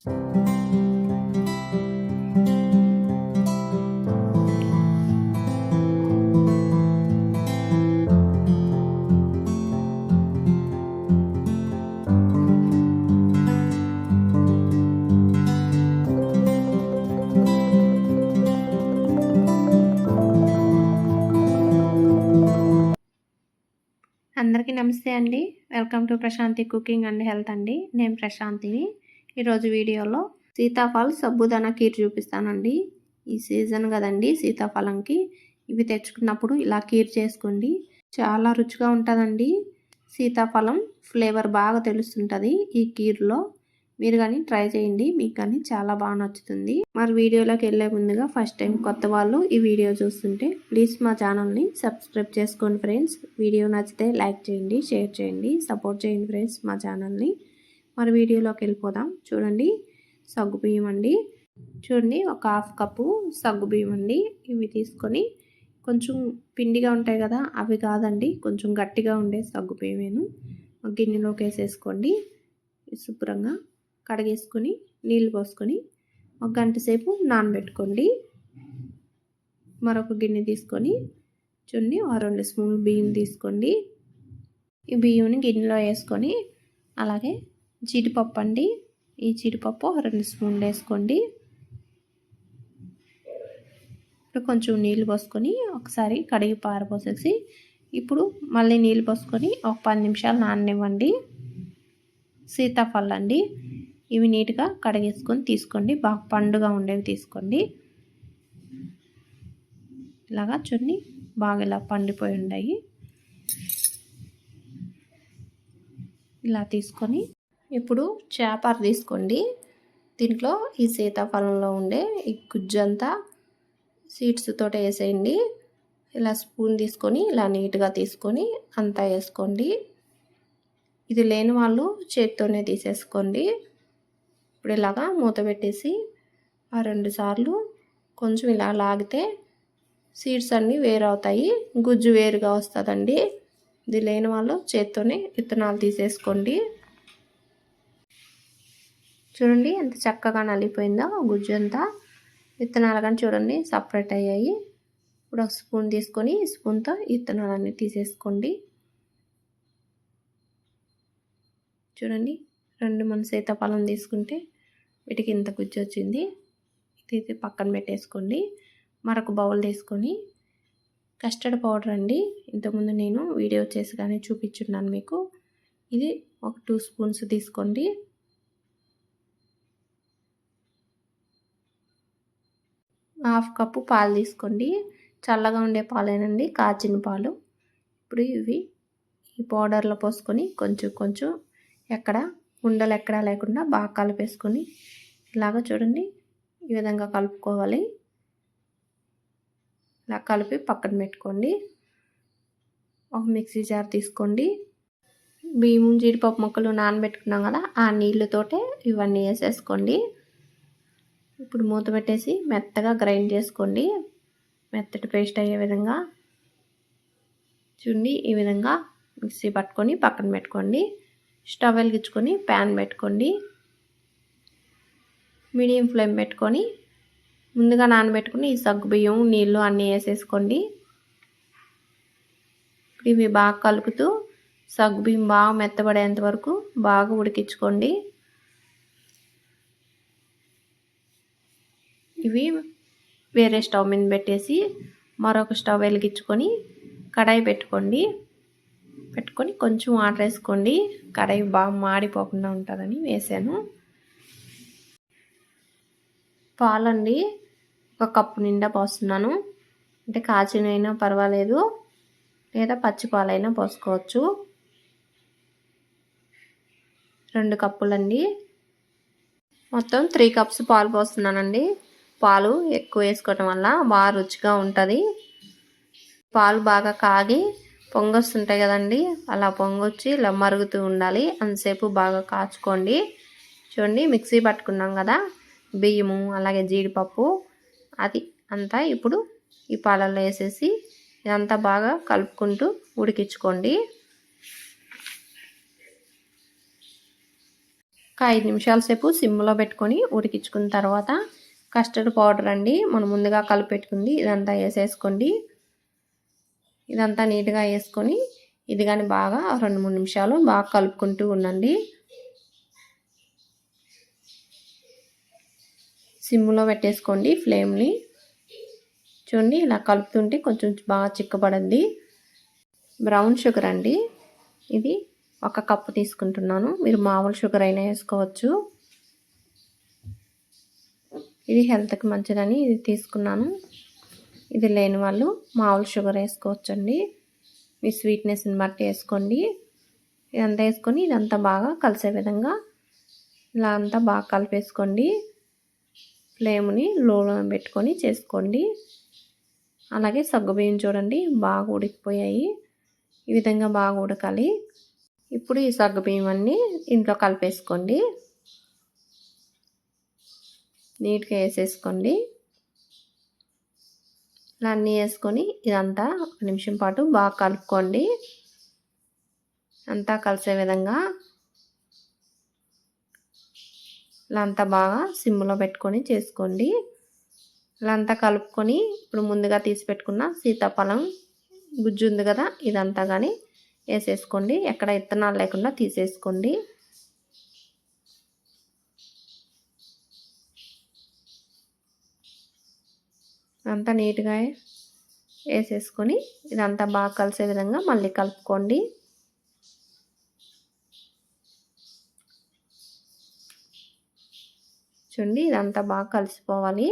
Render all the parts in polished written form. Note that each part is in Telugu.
అందరికీ నమస్తే అండి. Welcome to Prashanti cooking and health అండి. నేను ప్రశాంతిని. ఈరోజు వీడియోలో సీతాఫల్ సబ్బుదానా కీర్ చూపిస్తానండి. ఈ సీజన్ కదండి సీతాఫలంకి. ఇవి తెచ్చుకున్నప్పుడు ఇలా కీర్ చేసుకోండి. చాలా రుచిగా ఉంటుందండి. సీతాఫలం ఫ్లేవర్ బాగా తెలుస్తుంటుంది ఈ కీర్లో. మీరు కానీ ట్రై చేయండి, మీకు కానీ చాలా బాగా నచ్చుతుంది. మరి వీడియోలోకి వెళ్ళే ముందుగా ఫస్ట్ టైం కొత్త వాళ్ళు ఈ వీడియో చూస్తుంటే ప్లీజ్ మా ఛానల్ని సబ్స్క్రైబ్ చేసుకోండి ఫ్రెండ్స్. వీడియో నచ్చితే లైక్ చేయండి, షేర్ చేయండి, సపోర్ట్ చేయండి ఫ్రెండ్స్ మా ఛానల్ని. మరి వీడియోలోకి వెళ్ళిపోదాం. చూడండి, సగ్గుబియ్యం అండి. చూడండి, ఒక హాఫ్ కప్పు సగ్గుబియ్యం అండి. ఇవి తీసుకొని కొంచెం పిండిగా ఉంటాయి కదా, అవి కాదండి, కొంచెం గట్టిగా ఉండే సగ్గుబియ్యమేను గిన్నెలోకి వేసేసుకోండి. శుభ్రంగా కడిగేసుకొని నీళ్ళు పోసుకొని ఒక గంట సేపు నానబెట్టుకోండి. మరొక గిన్నె తీసుకొని చూడండి, 2 స్పూన్లు బియ్యం తీసుకోండి. ఈ బియ్యంని గిన్నెలో వేసుకొని అలాగే జీడిపప్పు అండి. ఈ జీడిపప్పు 2 స్పూన్లు వేసుకోండి. ఇప్పుడు కొంచెం నీళ్ళు పోసుకొని ఒకసారి కడిగి పారపోసేసి ఇప్పుడు మళ్ళీ నీళ్ళు పోసుకొని ఒక 10 నిమిషాలు నాననివ్వండి. సీతాఫలం అండి. ఇవి నీట్గా కడిగేసుకొని తీసుకోండి. బాగా పండుగా ఉండేవి తీసుకోండి. ఇలాగా చూడండి, బాగా ఇలా పండిపోయి ఉన్నాయి. ఇలా తీసుకొని ఇప్పుడు చేప తీసుకోండి. దీంట్లో ఈ సీతాఫలంలో ఉండే ఈ గుజ్జంతా సీడ్స్ తోట వేసేయండి. ఇలా స్పూన్ తీసుకొని ఇలా నీట్గా తీసుకొని అంతా వేసుకోండి. ఇది లేని వాళ్ళు చేతితోనే తీసేసుకోండి. ఇప్పుడు ఇలాగా మూత పెట్టేసి 2 సార్లు కొంచెం ఇలా లాగితే సీడ్స్ అన్నీ వేరవుతాయి, గుజ్జు వేరుగా వస్తుందండి. ఇది లేని వాళ్ళు చేతితోనే విత్తనాలు తీసేసుకోండి. చూడండి ఎంత చక్కగా నలిగిపోయిందో గుజ్జు అంతా. విత్తనాలు కానీ చూడండి సపరేట్ అయ్యాయి. ఇప్పుడు ఒక స్పూన్ తీసుకొని ఈ స్పూన్తో విత్తనాలన్నీ తీసేసుకోండి. చూడండి, 2 మన సీతాఫలం తీసుకుంటే వీటికి ఇంత గుజ్జు వచ్చింది. ఇది పక్కన పెట్టేసుకోండి. మరొక బౌల్ తీసుకొని కస్టర్డ్ పౌడర్ అండి. ఇంతకుముందు నేను వీడియో చేసి కానీ చూపించున్నాను మీకు. ఇది ఒక 2 స్పూన్స్ తీసుకోండి. హాఫ్ కప్పు పాలు తీసుకోండి. చల్లగా ఉండే పాలేనండి, కాచిన పాలు. ఇప్పుడు ఇవి ఈ పౌడర్లో పోసుకొని కొంచెం కొంచెం ఎక్కడ ఉండలు ఎక్కడా లేకుండా బాగా కలిపేసుకొని ఇలాగ చూడండి ఈ విధంగా కలుపుకోవాలి. ఇలా కలిపి పక్కన పెట్టుకోండి. ఒక మిక్సీ జార్ తీసుకోండి. బియ్యం జీడిపప్పు ముక్కలు నానబెట్టుకున్నాం కదా, ఆ నీళ్ళతోటే ఇవన్నీ వేసేసుకోండి. ఇప్పుడు మూత పెట్టేసి మెత్తగా గ్రైండ్ చేసుకోండి. మెత్తటి పేస్ట్ అయ్యే విధంగా చూడండి. ఈ విధంగా మిక్సీ పట్టుకొని పక్కన పెట్టుకోండి. స్టవ్ వెలిగించుకొని ప్యాన్ పెట్టుకోండి. మీడియం ఫ్లేమ్ పెట్టుకొని ముందుగా నానబెట్టుకుని ఈ సగ్గుబియ్యం నీళ్ళు అన్నీ వేసేసుకోండి. ఇప్పుడు ఇవి బాగా కలుపుతూ సగ్గుబియ్యం బాగా మెత్తబడేంత వరకు బాగా ఉడికించుకోండి. ఇవి వేరే స్టవ్ మీద పెట్టేసి మరొక స్టవ్ వెలిగించుకొని కడాయి పెట్టుకోండి. పెట్టుకొని కొంచెం వాటర్ వేసుకోండి. కడాయి బాగా మాడిపోకుండా ఉంటుందని వేసాను. పాలండి ఒక కప్పు నిండా పోస్తున్నాను. అంటే కాచినైనా పర్వాలేదు, లేదా పచ్చి పాలైనా పోసుకోవచ్చు. 2 కప్పులండి. మొత్తం 3 కప్స్ పాలు పోస్తున్నానండి. పాలు ఎక్కువ వేసుకోవటం వల్ల బాగా రుచిగా ఉంటుంది. పాలు బాగా కాగి పొంగొస్తుంటాయి కదండి, అలా పొంగొచ్చి ఇలా మరుగుతూ ఉండాలి. అంతసేపు బాగా కాచుకోండి. చూడండి, మిక్సీ పట్టుకున్నాం కదా బియ్యము అలాగే జీడిపప్పు, అది అంతా ఇప్పుడు ఈ పాలల్లో వేసేసి ఇదంతా బాగా కలుపుకుంటూ ఉడికించుకోండి. ఒక 5 నిమిషాల సేపు సిమ్లో పెట్టుకొని ఉడికించుకున్న తర్వాత కస్టర్డ్ పౌడర్ అండి మనం ముందుగా కలిపెట్టుకుంది ఇదంతా వేసేసుకోండి. ఇదంతా నీట్గా వేసుకొని ఇది కానీ బాగా 2-3 నిమిషాలు బాగా కలుపుకుంటూ ఉండండి. సిమ్లో పెట్టేసుకోండి ఫ్లేమ్ని. చూడండి ఇలా కలుపుతుంటే కొంచెం బాగా చిక్కబడింది. బ్రౌన్ షుగర్ అండి, ఇది 1 కప్పు తీసుకుంటున్నాను. మీరు మామూలు షుగర్ అయినా వేసుకోవచ్చు. ఇది హెల్త్కి మంచిదని ఇది తీసుకున్నాను. ఇది లేని వాళ్ళు మామూలు షుగర్ వేసుకోవచ్చండి. మీ స్వీట్నెస్ని బట్టి వేసుకోండి. ఇదంతా వేసుకొని ఇదంతా బాగా కలిసే విధంగా ఇలా అంతా బాగా కలిపేసుకోండి. ఫ్లేమ్ని లోలో పెట్టుకొని చేసుకోండి. అలాగే సగ్గుబియ్యం చూడండి బాగా ఉడికిపోయాయి. ఈ విధంగా బాగా ఉడకాలి. ఇప్పుడు ఈ సగ్గుబియ్యం అన్నీ ఇంట్లో కలిపేసుకోండి. నీట్గా వేసేసుకోండి. ఇలా అన్నీ వేసుకొని ఇదంతా 1 నిమిషం పాటు బాగా కలుపుకోండి. అంతా కలిసే విధంగా ఇలా అంతా బాగా సిమ్లో పెట్టుకొని చేసుకోండి. ఇలా అంతా కలుపుకొని ఇప్పుడు ముందుగా తీసి పెట్టుకున్న సీతాఫలం గుజ్జు ఉంది కదా ఇదంతా కానీ వేసేసుకోండి. ఎక్కడ ఇత్తనాలు లేకుండా తీసేసుకోండి. అంతా నీట్గా వేసేసుకొని ఇదంతా బాగా కలిసే విధంగా మళ్ళీ కలుపుకోండి. చూడండి ఇదంతా బాగా కలిసిపోవాలి.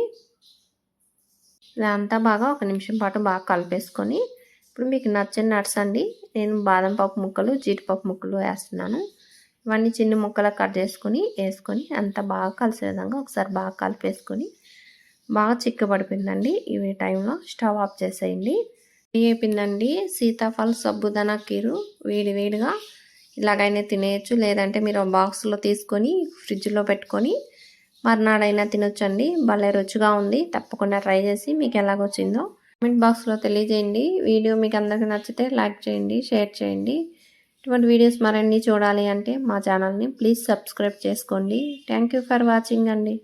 ఇదంతా బాగా 1 నిమిషం పాటు బాగా కలిపేసుకొని ఇప్పుడు మీకు నచ్చిన నట్స్ అండి, నేను బాదం పప్పు ముక్కలు జీడిపప్పు ముక్కలు వేస్తున్నాను. ఇవన్నీ చిన్న ముక్కలు కట్ చేసుకొని వేసుకొని అంతా బాగా కలిసే విధంగా ఒకసారి బాగా కలిపేసుకొని బాగా చిక్కబడిపోయిందండి. ఈ టైంలో స్టవ్ ఆఫ్ చేసేయండి. అయిపోయిందండి సీతాఫల్ సబ్బుదానా కీరు. వేడిగా ఇలాగైనా తినేయచ్చు, లేదంటే మీరు బాక్స్లో తీసుకొని ఫ్రిడ్జ్లో పెట్టుకొని మర్నాడైనా తినొచ్చండి. భలే రుచిగా ఉంది. తప్పకుండా ట్రై చేసి మీకు ఎలాగొచ్చిందో కామెంట్ బాక్స్లో తెలియజేయండి. వీడియో మీకు అందరికీ నచ్చితే లైక్ చేయండి, షేర్ చేయండి. ఇటువంటి వీడియోస్ మరిన్ని చూడాలి అంటే మా ఛానల్ని ప్లీజ్ సబ్స్క్రైబ్ చేసుకోండి. థ్యాంక్ యూ ఫర్ వాచింగ్ అండి.